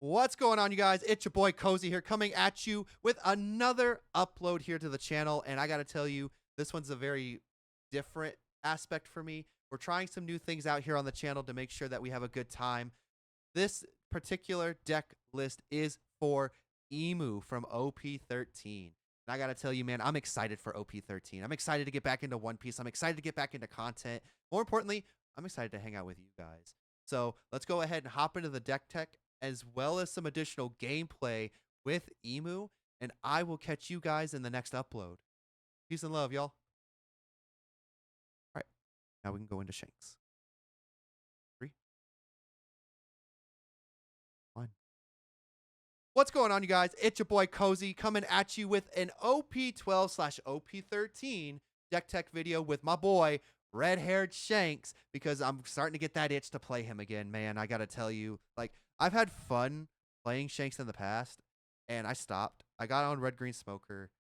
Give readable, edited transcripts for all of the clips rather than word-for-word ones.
What's going on, you guys? It's your boy Cozy here, coming at you with another upload here to the channel. And I got to tell you, this one's a very different aspect for me. We're trying some new things out here on the channel to make sure that we have a good time. This particular deck list is for Emu from OP13. And I got to tell you, man, I'm excited for OP13. I'm excited to get back into One Piece. I'm excited to get back into content. More importantly, I'm excited to hang out with you guys. So let's go ahead and hop into the deck tech as well as some additional gameplay with Emu, and I will catch you guys in the next upload. Peace and love, y'all. All right, now we can go into Shanks. 3, 1. What's going on, you guys? It's your boy Cozy coming at you with an OP12/OP13 deck tech video with my boy red-haired Shanks, because I'm starting to get that itch to play him again, man. I gotta tell you, like, I've had fun playing Shanks in the past, and I stopped. I got on Red Green Smoker,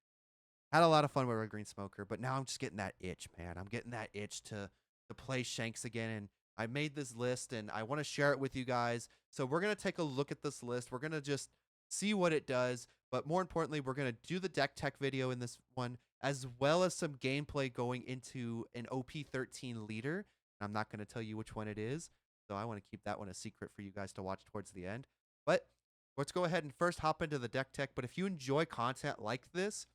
had a lot of fun with Red Green Smoker, but now I'm just getting that itch, man. I'm getting that itch to play Shanks again, and I made this list, and I want to share it with you guys. So we're gonna take a look at this list. We're gonna just see what it does, but more importantly, we're gonna do the deck tech video in this one, as well as some gameplay going into an OP13 leader. I'm not gonna tell you which one it is, so I want to keep that one a secret for you guys to watch towards the end. But let's go ahead and first hop into the deck tech. But if you enjoy content like this,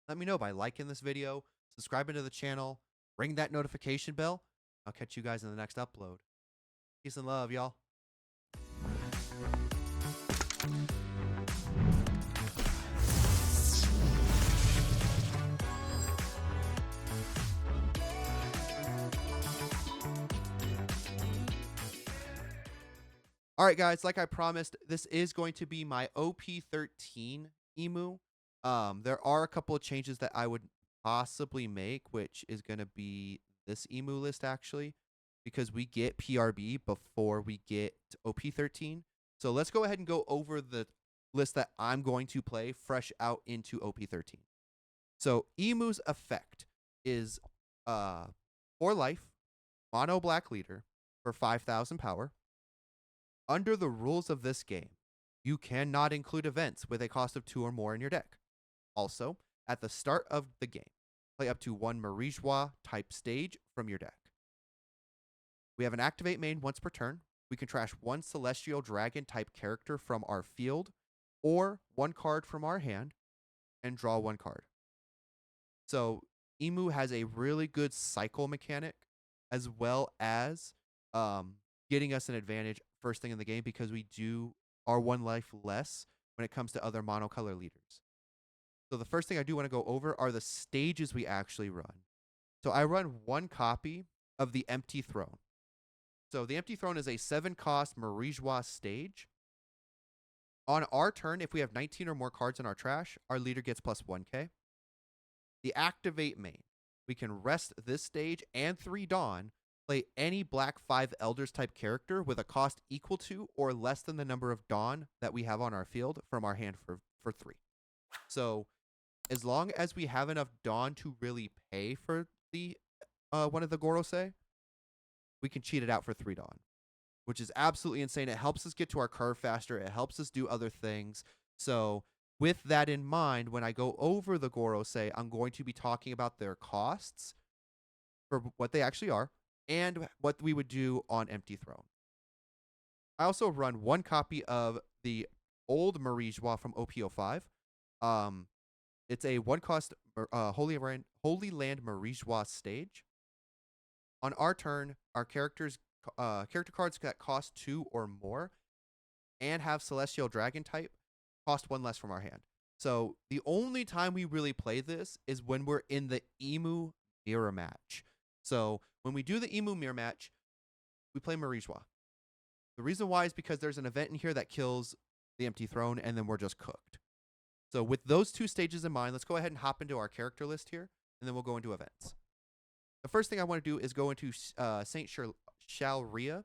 let me know by liking this video, subscribing to the channel, ring that notification bell. I'll catch you guys in the next upload. Peace and love, y'all. All right, guys, like I promised, this is going to be my OP13 Emu. There are a couple of changes that I would possibly make, which is going to be this Emu list, actually, because we get PRB before we get OP13. So let's go ahead and go over the list that I'm going to play fresh out into OP13. So Emu's effect is 4 life, mono black leader for 5,000 power. Under the rules of this game, you cannot include events with a cost of 2 or more in your deck. Also, at the start of the game, play up to 1 Marijois type stage from your deck. We have an activate main once per turn. We can trash 1 Celestial Dragon type character from our field or 1 card from our hand and draw 1 card. So Emu has a really good cycle mechanic, as well as getting us an advantage first thing in the game, because we are 1 life less when it comes to other monocolor leaders. So the first thing I do want to go over are the stages we actually run. So I run 1 copy of the Empty Throne. So the Empty Throne is a 7-cost Marijois stage. On our turn, if we have 19 or more cards in our trash, our leader gets plus 1k. The activate main. We can rest this stage and 3 Dawn, play any black 5 Elders type character with a cost equal to or less than the number of Dawn that we have on our field from our hand for 3. So as long as we have enough Dawn to really pay for the one of the Gorosei, we can cheat it out for 3 Dawn, which is absolutely insane. It helps us get to our curve faster. It helps us do other things. So with that in mind, when I go over the Gorosei, I'm going to be talking about their costs for what they actually are and what we would do on Empty Throne. I also run 1 copy of the old Marijois from OP05. It's a 1-cost Holy Land Marijois stage. On our turn, our character cards that cost 2 or more and have Celestial Dragon type cost 1 less from our hand. So the only time we really play this is when we're in the Emu mirror match. So when we do the Emu mirror match, we play Marijois. The reason why is because there's an event in here that kills the Empty Throne, and then we're just cooked. So with those 2 stages in mind, let's go ahead and hop into our character list here, and then we'll go into events. The first thing I want to do is go into Saint Shalria,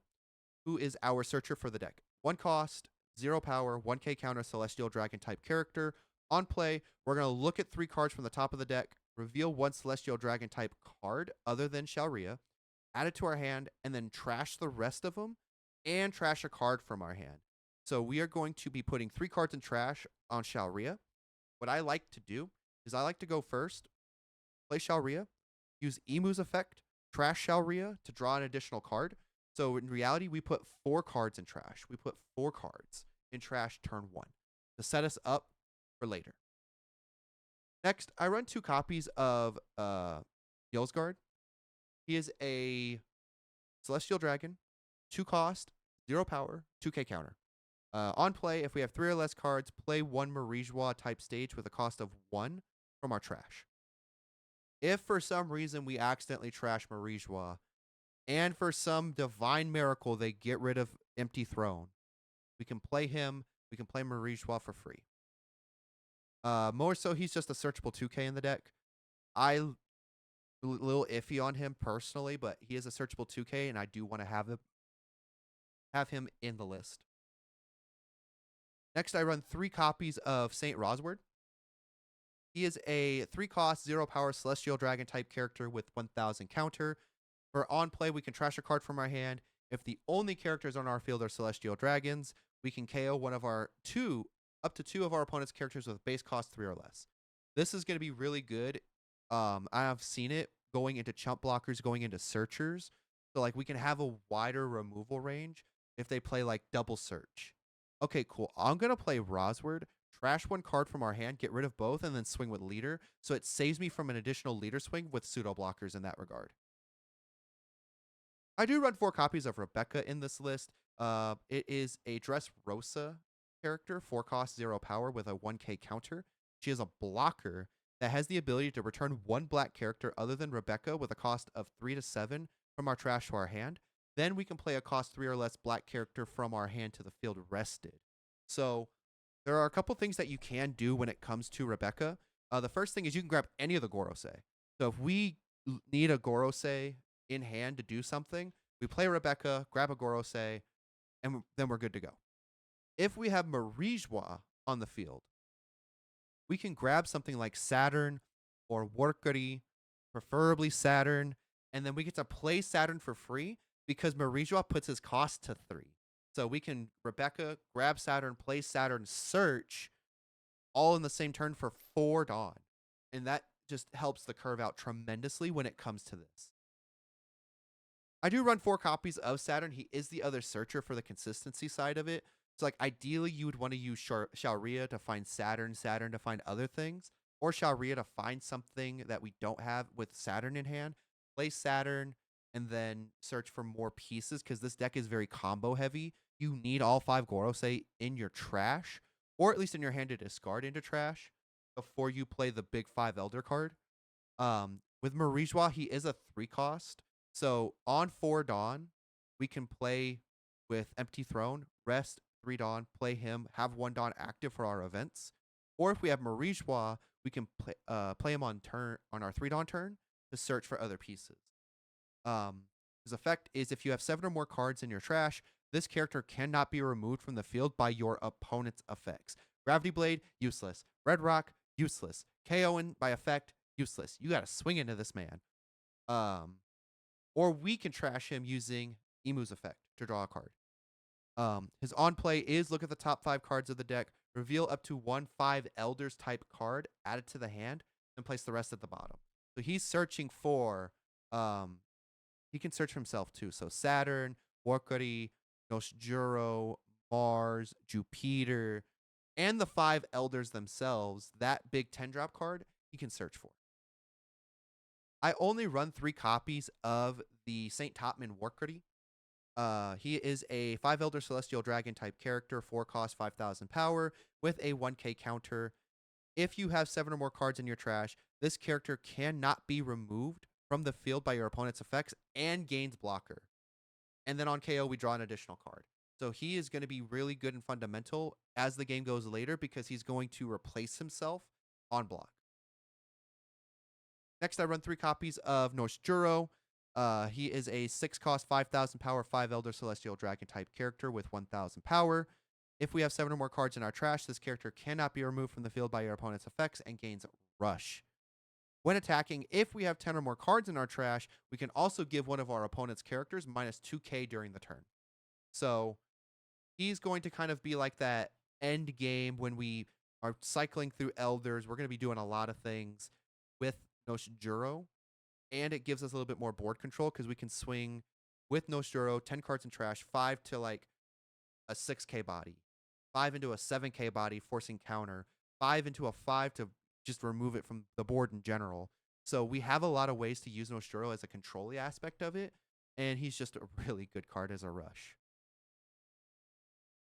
who is our searcher for the deck. 1 cost, 0 power, 1k counter Celestial Dragon type character. On play, we're going to look at 3 cards from the top of the deck, reveal 1 Celestial Dragon type card other than Shalria, add it to our hand, and then trash the rest of them and trash a card from our hand. So we are going to be putting 3 cards in trash on Shalria. What I like to do is I like to go first, play Shalria, use Imu's effect, trash Shalria to draw an additional card. So in reality, we put 4 cards in trash. We put 4 cards in trash turn 1 to set us up for later. Next, I run 2 copies of Yozgard. He is a Celestial Dragon, 2 cost, 0 power, 2k counter. On play, if we have 3 or less cards, play 1 Marijois type stage with a cost of 1 from our trash. If for some reason we accidentally trash Marijois, and for some divine miracle they get rid of Empty Throne, we can play him, we can play Marijois for free. More so, he's just a searchable 2k in the deck. A little iffy on him personally, but he is a searchable 2k, and I do want to have him in the list. Next, I run 3 copies of Saint Rosward. He is a 3 cost, 0 power Celestial Dragon type character with 1000 counter. For on play, we can trash a card from our hand. If the only characters on our field are Celestial Dragons, we can KO one of our up to 2 of our opponent's characters with base cost 3 or less. This is going to be really good. I have seen it going into chump blockers, going into searchers. So like we can have a wider removal range if they play like double search. Okay, cool. I'm going to play Rosward, trash 1 card from our hand, get rid of both, and then swing with leader. So it saves me from an additional leader swing with pseudo blockers in that regard. I do run 4 copies of Rebecca in this list. It is a Dressrosa character, 4 cost, 0 power with a 1k counter. She is a blocker that has the ability to return 1 black character other than Rebecca with a cost of 3 to 7 from our trash to our hand. Then we can play a cost 3 or less black character from our hand to the field rested. So there are a couple things that you can do when it comes to Rebecca. The first thing is you can grab any of the Gorosei. So if we need a Gorosei in hand to do something, we play Rebecca, grab a Gorosei, and then we're good to go. If we have Marijois on the field, we can grab something like Saturn or Workery, preferably Saturn, and then we get to play Saturn for free because Marijois puts his cost to 3. So we can Rebecca, grab Saturn, play Saturn, search, all in the same turn for 4 Dawn. And that just helps the curve out tremendously when it comes to this. I do run 4 copies of Saturn. He is the other searcher for the consistency side of it. So like ideally you would want to use Shalria to find Saturn to find other things, or Shalria to find something that we don't have with Saturn in hand. Play Saturn and then search for more pieces because this deck is very combo heavy. You need all 5 Gorosei in your trash, or at least in your hand to discard into trash before you play the big 5 Elder card. With Marijois, he is a 3 cost. So on 4 Dawn, we can play with Empty Throne, rest 3 Dawn, play him, have 1 Dawn active for our events. Or if we have Marijois, we can play him on our 3 Dawn turn to search for other pieces. His effect is if you have 7 or more cards in your trash, this character cannot be removed from the field by your opponent's effects. Gravity Blade, useless. Red Rock, useless. KOing by effect, useless. You got to swing into this man. Or we can trash him using Imu's effect to draw a card. His on play is look at the top 5 cards of the deck, reveal up to 1 5 Elders type card, add it to the hand, and place the rest at the bottom. So he's searching for, he can search for himself too. So Saturn, Workery, Nosjuro, Mars, Jupiter, and the 5 Elders themselves, that big 10-drop card, he can search for. I only run 3 copies of the St. Topman Workery. He is a 5 Elder Celestial Dragon type character, 4 cost, 5000 power, with a 1k counter. If you have 7 or more cards in your trash, this character cannot be removed from the field by your opponent's effects and gains blocker. And then on KO, we draw an additional card. So he is going to be really good and fundamental as the game goes later because he's going to replace himself on block. Next, I run 3 copies of Nosjuro. He is a 6 cost, 5000 power, 5 Elder Celestial Dragon type character with 1000 power. If we have 7 or more cards in our trash, this character cannot be removed from the field by your opponent's effects and gains Rush. When attacking, if we have 10 or more cards in our trash, we can also give one of our opponent's characters minus 2k during the turn. So he's going to kind of be like that end game when we are cycling through elders. We're going to be doing a lot of things with Noshijuro, and it gives us a little bit more board control because we can swing with Noshijuro 10 cards in trash, 5 to like a 6K body, 5 into a 7K body, forcing counter, 5 into a 5 to just remove it from the board in general. So we have a lot of ways to use Noshijuro as a control aspect of it, and he's just a really good card as a rush.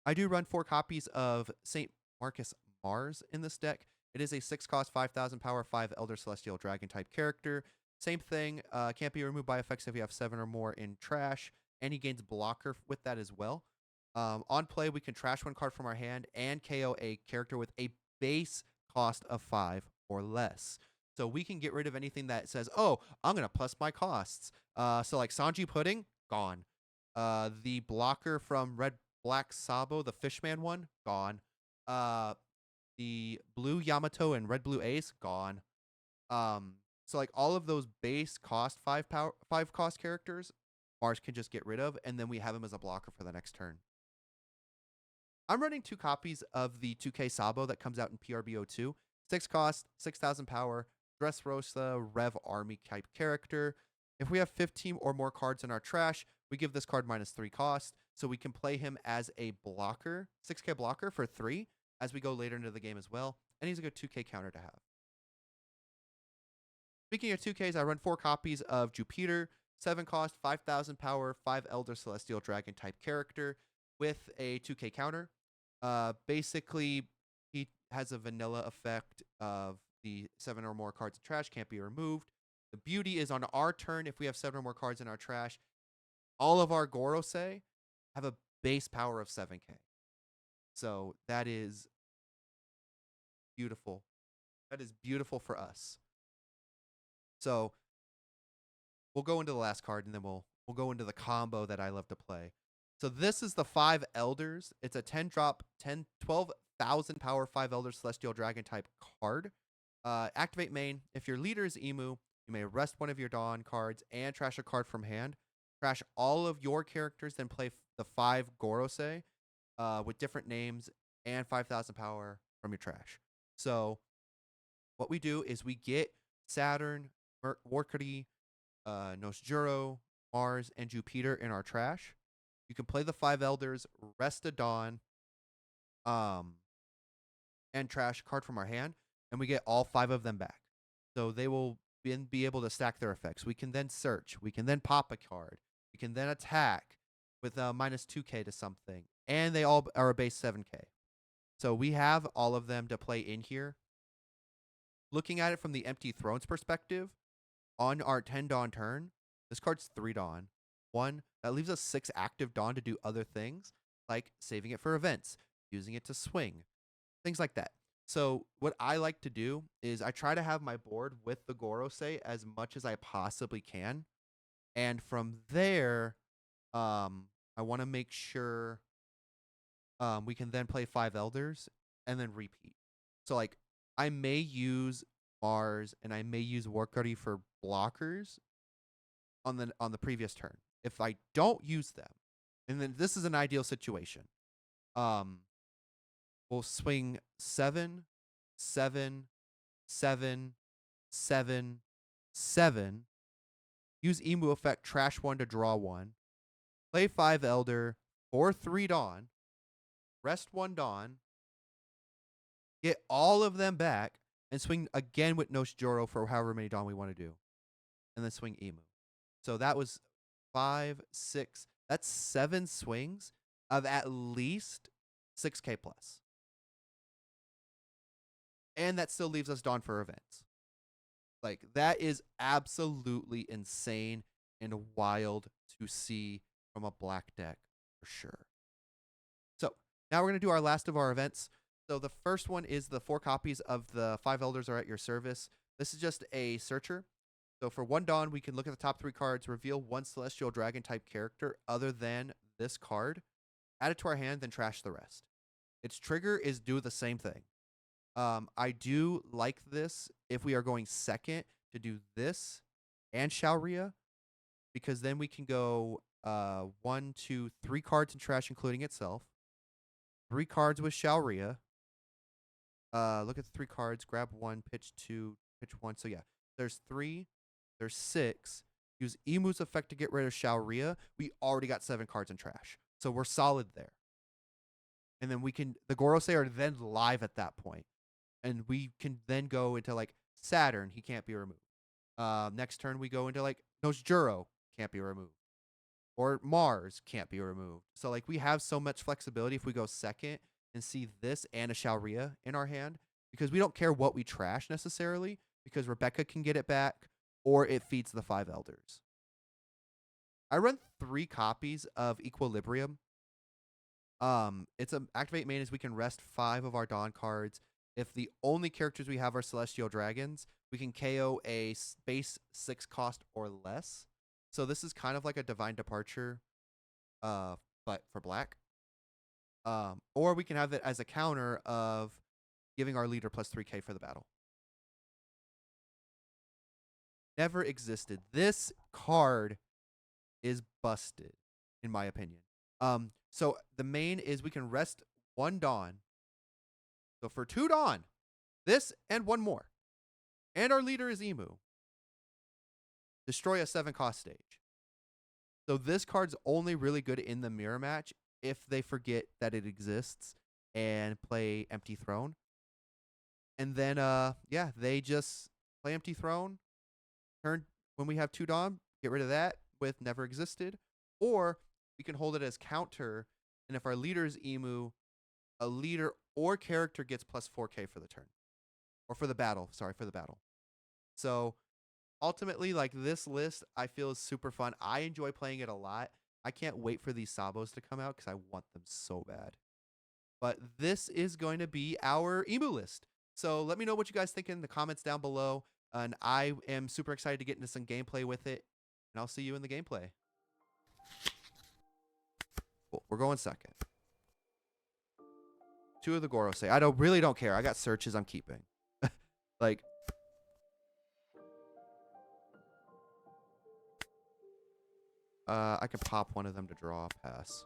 I do run 4 copies of St. Marcus Mars in this deck. It is a 6 cost, 5,000 power, 5 Elder Celestial Dragon type character. Same thing, can't be removed by effects if you have 7 or more in trash, and he gains blocker with that as well. On play, we can trash 1 card from our hand and KO a character with a base cost of 5 or less. So we can get rid of anything that says, oh, I'm going to plus my costs. So like Sanji Pudding, gone. The blocker from Red Black Sabo, the Fishman one, gone. The blue Yamato and red blue Ace, gone. So like all of those base cost 5 cost characters, Mars can just get rid of, and then we have him as a blocker for the next turn. I'm running 2 copies of the 2K Sabo that comes out in PRBO2. 6 cost, 6,000 power, Dressrosa, Rev Army type character. If we have 15 or more cards in our trash, we give this card -3 cost, so we can play him as a blocker, 6K blocker for 3 as we go later into the game as well, and he's a good 2K counter to have. Speaking of 2Ks, I run 4 copies of Jupiter, 7 cost, 5,000 power, 5 Elder Celestial Dragon type character with a 2K counter. Basically, he has a vanilla effect of the 7 or more cards in trash can't be removed. The beauty is on our turn, if we have 7 or more cards in our trash, all of our Gorosei have a base power of 7K. So that is beautiful. That is beautiful for us. So we'll go into the last card, and then we'll go into the combo that I love to play. So this is the 5 Elders. It's a 10 drop, 12,000 power, 5 Elder Celestial Dragon type card. Activate main. If your leader is Imu, you may rest one of your Dawn cards and trash a card from hand. Trash all of your characters, then play the 5 Gorosei with different names and 5,000 power from your trash. So what we do is we get Saturn, Mercury, Noshijuro, Mars, and Jupiter in our trash. You can play the 5 Elders, rest a Dawn, and trash a card from our hand, and we get all 5 of them back. So they will then be able to stack their effects. We can then search. We can then pop a card. We can then attack with a -2K to something, and they all are a base 7K. So we have all of them to play in here. Looking at it from the Empty Thrones perspective, on our 10 Dawn turn, this card's 3 Dawn. 1, that leaves us 6 active Dawn to do other things, like saving it for events, using it to swing, things like that. So what I like to do is I try to have my board with the Gorosei as much as I possibly can. And from there, I want to make sure we can then play 5 Elders and then repeat. So like I may use Mars and I may use Warcuddy for blockers on the previous turn. If I don't use them, and then this is an ideal situation, we'll swing 7, 7, 7, 7, 7. Use Imu effect, trash 1 to draw 1. Play 5 Elder or 3 Dawn. Rest 1 Dawn. Get all of them back and swing again with Noshijuro for however many Dawn we want to do. And then swing Imu. So that was 5, 6. That's 7 swings of at least 6K plus. And that still leaves us Dawn for events. Like, that is absolutely insane and wild to see from a black deck for sure. So now we're going to do our last of our events. So the first one is the 4 copies of the 5 Elders are at your service. This is just a searcher. So for 1 Dawn, we can look at the top 3 cards, reveal 1 Celestial Dragon type character other than this card, add it to our hand, then trash the rest. Its trigger is do the same thing. I do like this if we are going second to do this and Shaoria, because then we can go 1, 2, 3 cards in trash, including itself. 3 cards with Shaoria. Look at the 3 cards. Grab 1, pitch 2, pitch 1. So yeah, there's 3. There's 6. Use Imu's effect to get rid of Shaoria. We already got 7 cards in trash. So we're solid there. And then the Gorosei are then live at that point. And we can then go into like Saturn, he can't be removed. Next turn we go into like Nosjuro, can't be removed. Or Mars can't be removed. So like we have so much flexibility if we go second and see this and a Shaoria in our hand, because we don't care what we trash necessarily, because Rebecca can get it back or it feeds the 5 elders. I run 3 copies of Equilibrium. It's a activate main is we can rest 5 of our Dawn cards. If the only characters we have are Celestial Dragons, we can KO a base 6 cost or less. So this is kind of like a Divine Departure, but for black. Or we can have it as a counter of giving our leader plus 3k for the battle. Never existed. This card is busted, in my opinion. So the main is we can rest 1 Dawn. So for 2 Dawn, this and 1 more. And our leader is Imu. Destroy a 7 cost stage. So this card's only really good in the mirror match if they forget that it exists and play Empty Throne. And then yeah, they just play Empty Throne. Turn when we have 2 Dawn, get rid of that with Never Existed. Or we can hold it as counter, and if our leader is Imu, a leader or character gets plus 4k for the turn. Or for the battle. Sorry, for the battle. So ultimately, like, this list I feel is super fun. I enjoy playing it a lot. I can't wait for these Sabos to come out because I want them so bad. But this is going to be our Imu list. So let me know what you guys think in the comments down below. And I am super excited to get into some gameplay with it. And I'll see you in the gameplay. Cool. We're going second. 2 of the Gorosei. I really don't care. I got searches I'm keeping. Like, I could pop one of them to draw a pass.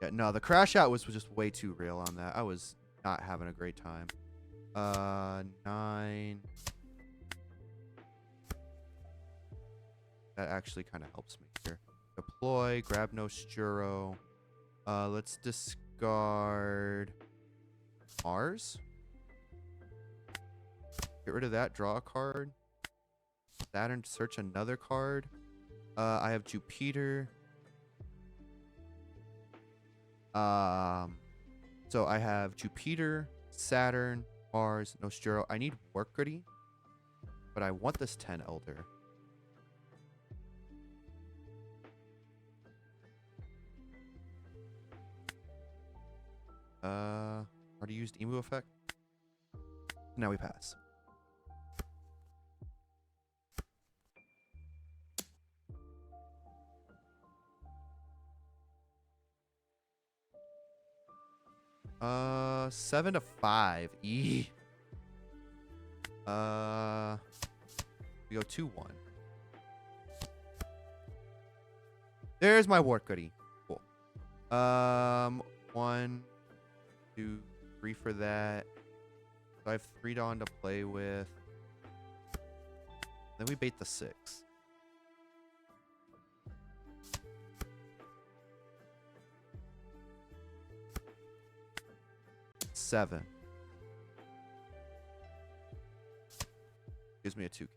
Yeah, no, the crash out was just way too real on that. I was not having a great time. 9. That actually kind of helps me here. Deploy, grab Nosjuro. Let's discard Mars. Get rid of that, draw a card. Saturn, search another card. I have Jupiter. So I have Jupiter, Saturn, Mars, Nosjuro. I need Workity, but I want this 10 Elder. Already used Imu effect. Now we pass. Uh, 7 to 5. We go 2-1. There's my Workity. Cool. 1, 2, 3 for that. So I have 3 Dawn to play with. Then we bait the 6. 7. Gives me a 2.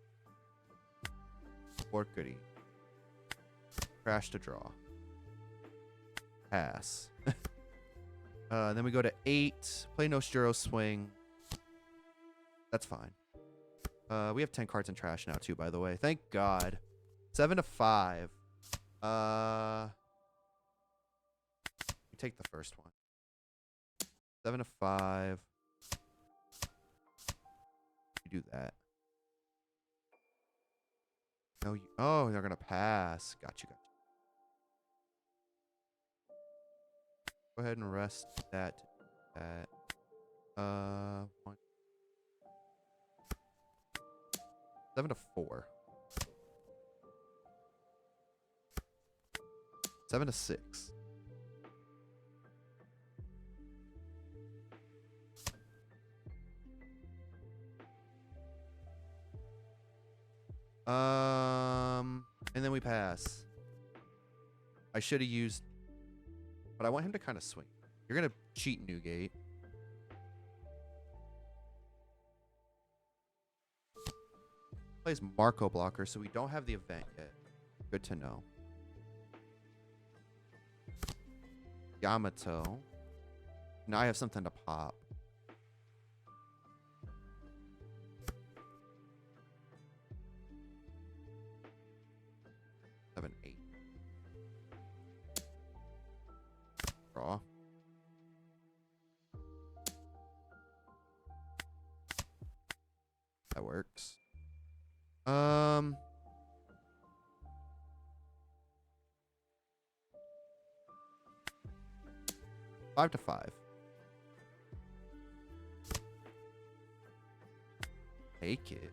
Workity. Crash to draw. Pass. Then we go to 8. Play Nosjuro swing. That's fine. We have 10 cards in trash now too, by the way. Thank God. 7 to 5. We take the first one. 7 to 5. You do that. No, oh, they're gonna pass. Got you. Go ahead and rest that at 1. 7 to 4. 7-6. And then we pass. I should have used, but I want him to kind of swing. You're gonna cheat Newgate. Plays Marco blocker, so we don't have the event yet. Good to know. Yamato. Now I have something to pop. Seven, 8. Draw. That works. 5-5. Take it.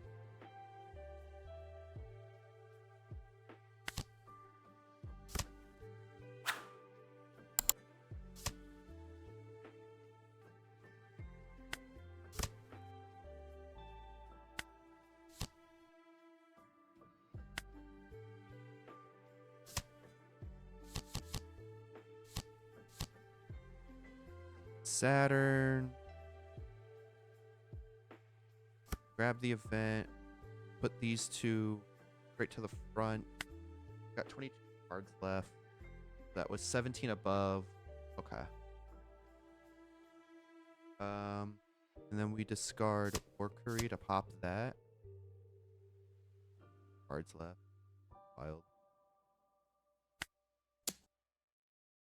Saturn. Grab the event. Put these two right to the front. Got 22 cards left. That was 17 above. Okay. And then we discard Orkery to pop that. Cards left. Wild.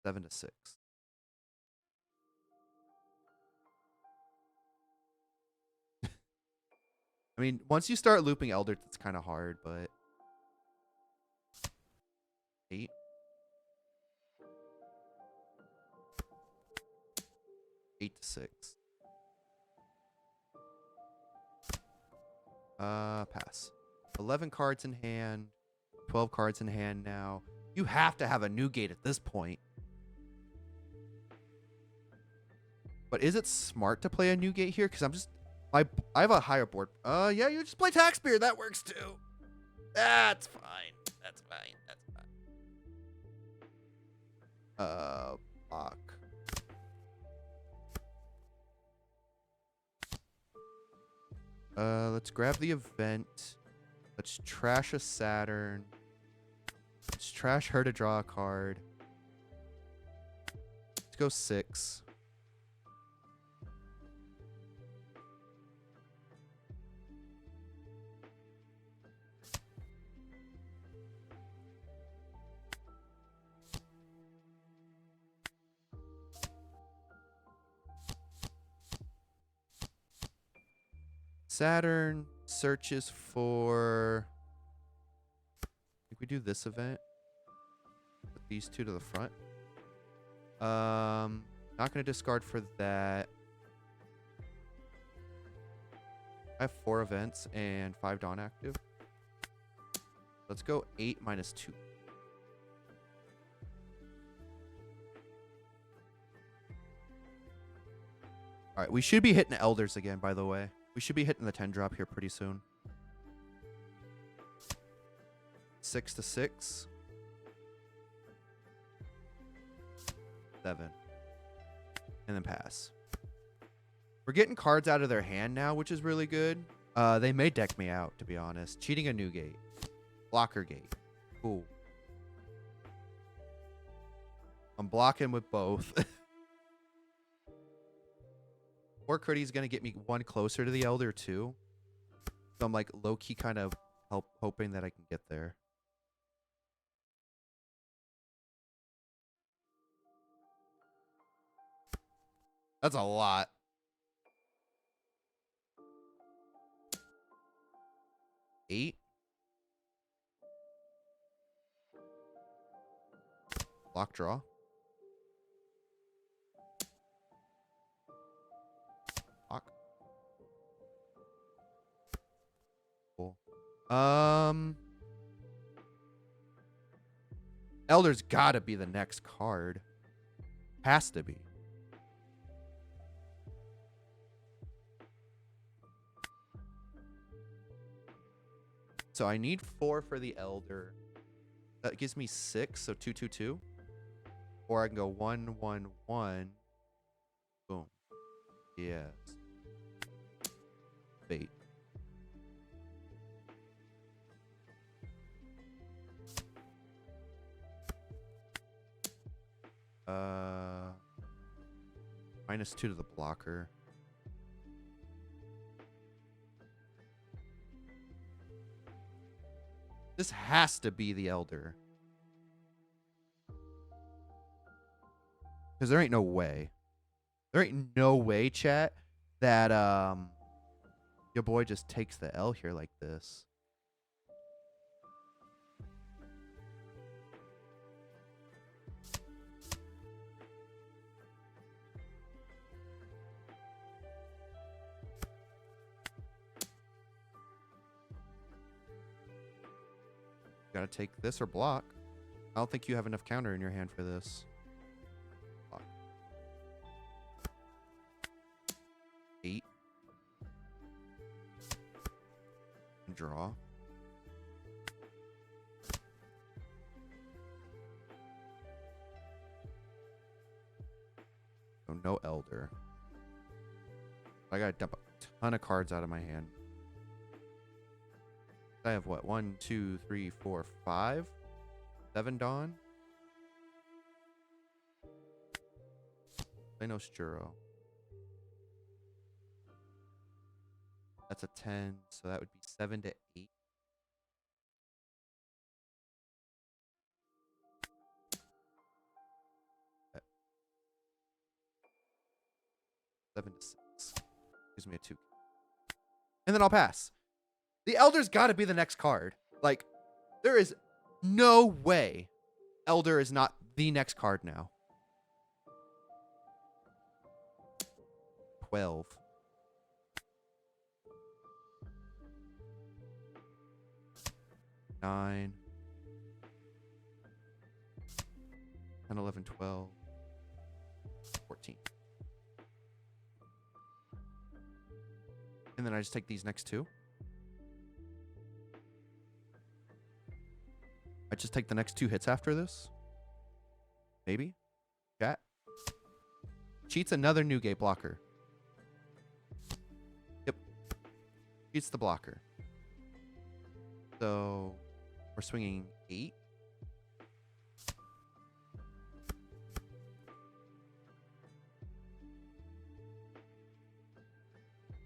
7-6. I mean, once you start looping Eldritch, it's kind of hard, but 8. Eight to 6. Pass. 11 cards in hand. 12 cards in hand now. You have to have a new gate at this point. But is it smart to play a new gate here? Because I have a higher board. Yeah, you just play Taxpayer. That works too. That's fine. That's fine. That's fine. Block. Let's grab the event. Let's trash a Saturn. Let's trash her to draw a card. Let's go 6. Saturn searches for... I think we do this event. Put these two to the front. Not going to discard for that. I have 4 events and 5 Dawn active. Let's go 8 minus 2. All right, we should be hitting Elders again, by the way. We should be hitting the 10 drop here pretty soon. 6 to 6. 7. And then pass. We're getting cards out of their hand now, which is really good. They may deck me out, to be honest. Cheating a new gate. Blocker gate. Cool. I'm blocking with both. Or Critty's going to get me 1 closer to the Elder, too. So I'm like low-key kind of hoping that I can get there. That's a lot. Eight. Block draw. Block. Cool. Elder's gotta be the next card. Has to be. So I need 4 for the Elder. That gives me 6, so 2, 2, 2. Or I can go 1, 1, 1. Boom. Yes. Bait. -2 to the blocker. This has to be the Elder. Because there ain't no way. There ain't no way, chat, that your boy just takes the L here like this. Gotta take this or block. I don't think you have enough counter in your hand for this. Block. 8. Draw. So no Elder. I gotta dump a ton of cards out of my hand. I have what? 1, 2, 3, 4, 5? 7 Dawn? Play no Sturo. That's a 10, so that would be 7 to 8. Uh, 7 to 6. Gives me a 2. And then I'll pass. The Elder's got to be the next card. Like, there is no way Elder is not the next card now. 12. Nine. 10, 11, 12. 14. And then I just take these next 2. I just take the next 2 hits after this. Maybe. Chat. Cheats another new gate blocker. Yep. Cheats the blocker. So we're swinging 8.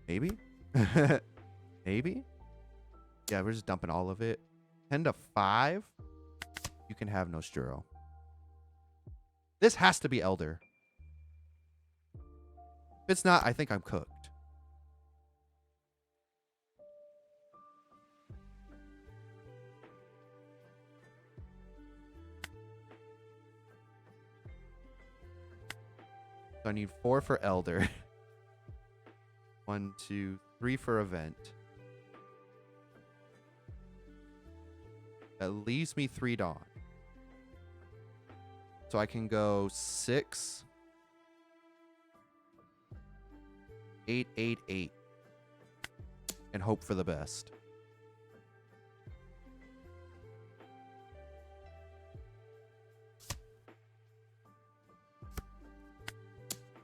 Maybe. Maybe. Yeah, we're just dumping all of it. 10 to 5. You can have Nostro. This has to be Elder. If it's not, I think I'm cooked. So I need 4 for Elder. 1, 2, 3 for Event. That leaves me 3 Dawn. So I can go 6, 8, 8, 8, and hope for the best.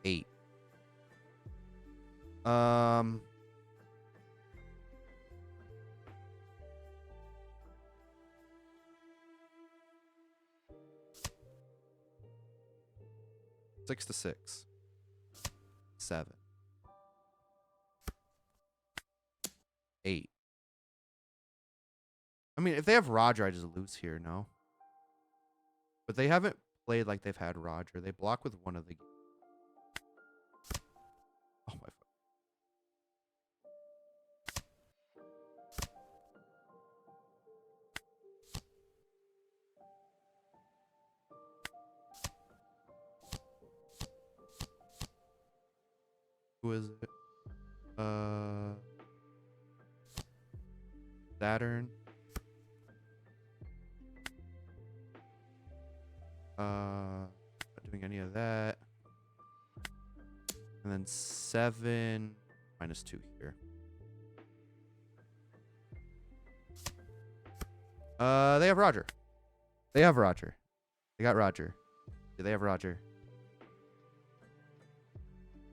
Eight. 6 to 6. 7. 8. I mean, if they have Roger, I just lose here, no? But they haven't played like they've had Roger. They block with one of the... Oh, my... Who is it? Saturn. Not doing any of that. And then 7 minus 2 here. They have Roger. They have Roger. They got Roger. Do they have Roger?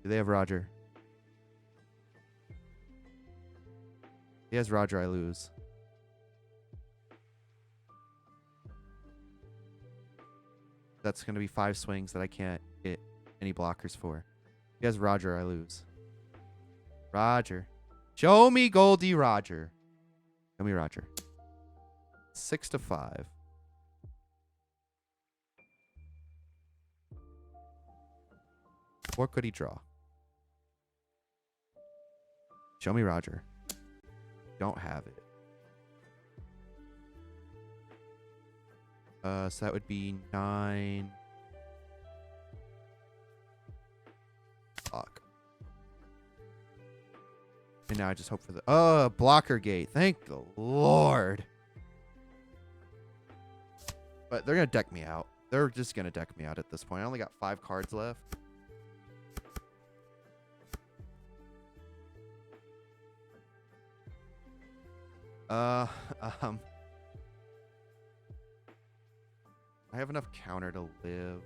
Do they have Roger? He has Roger, I lose. That's going to be 5 swings that I can't get any blockers for. He has Roger, I lose. Roger. Show me Goldie Roger. Show me Roger. 6-5. What could he draw? Show me Roger. Don't have it. So that would be 9. Fuck. And now I just hope for the blocker gate. Thank the Lord. But they're gonna deck me out. They're just gonna deck me out at this point. I only got 5 cards left. I have enough counter to live.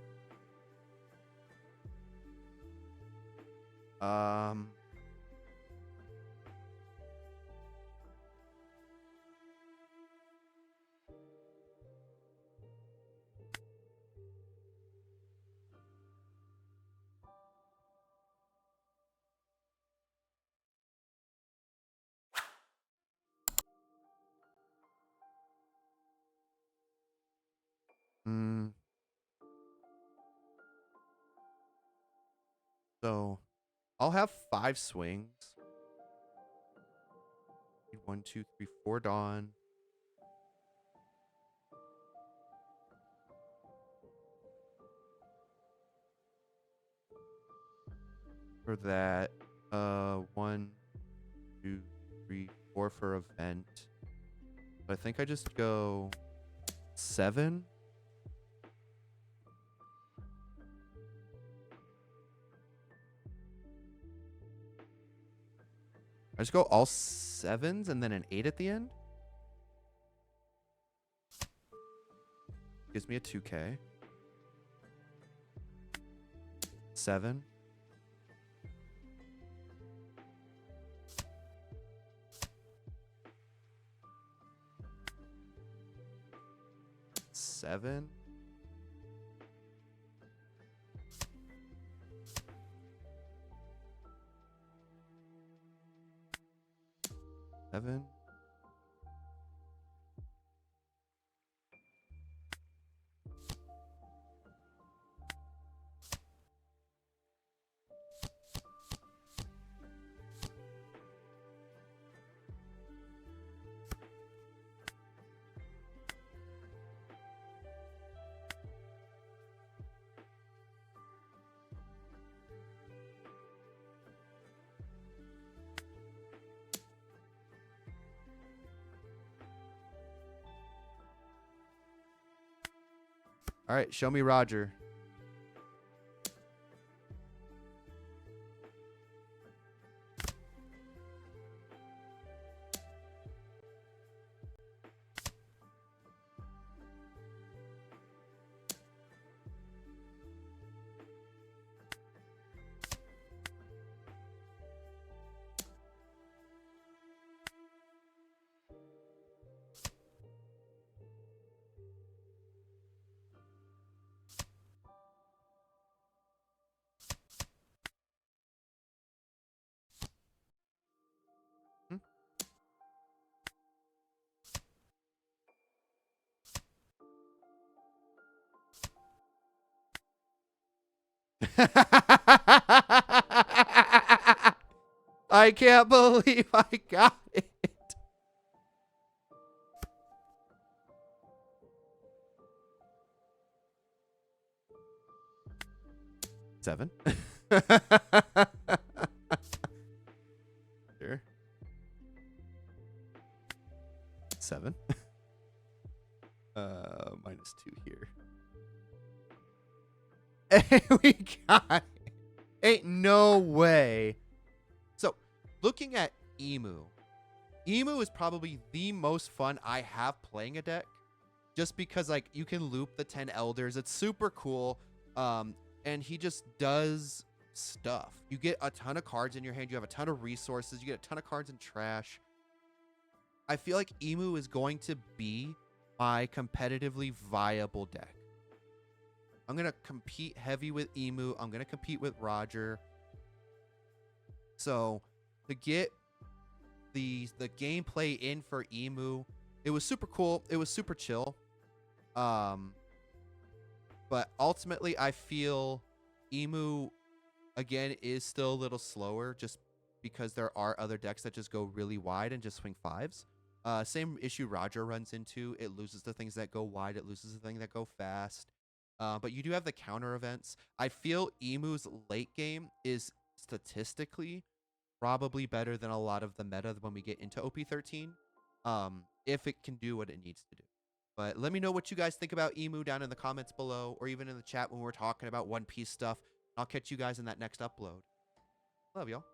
So I'll have 5 swings. 1, 2, 3, 4 Dawn. For that, 1, 2, 3, 4 for event. I think I just go 7. I just go all 7s and then an 8 at the end. Gives me a 2K. 7. Seven. Seven. All right, show me Roger. I can't believe I got it. Seven. Sure. 7. -2 here. We got it. Ain't no way. So, looking at Emu. Emu is probably the most fun I have playing a deck. Just because, like, you can loop the 10 elders. It's super cool. And he just does stuff. You get a ton of cards in your hand. You have a ton of resources. You get a ton of cards in trash. I feel like Emu is going to be my competitively viable deck. I'm going to compete heavy with Emu. I'm going to compete with Roger. So to get the gameplay in for Emu, it was super cool. It was super chill. But ultimately, I feel Emu, again, is still a little slower just because there are other decks that just go really wide and just swing fives. Same issue Roger runs into. It loses the things that go wide. It loses the things that go fast. But you do have the counter events. I feel Emu's late game is statistically probably better than a lot of the meta when we get into OP13. If it can do what it needs to do. But let me know what you guys think about Emu down in the comments below, or even in the chat when we're talking about One Piece stuff. I'll catch you guys in that next upload. Love y'all.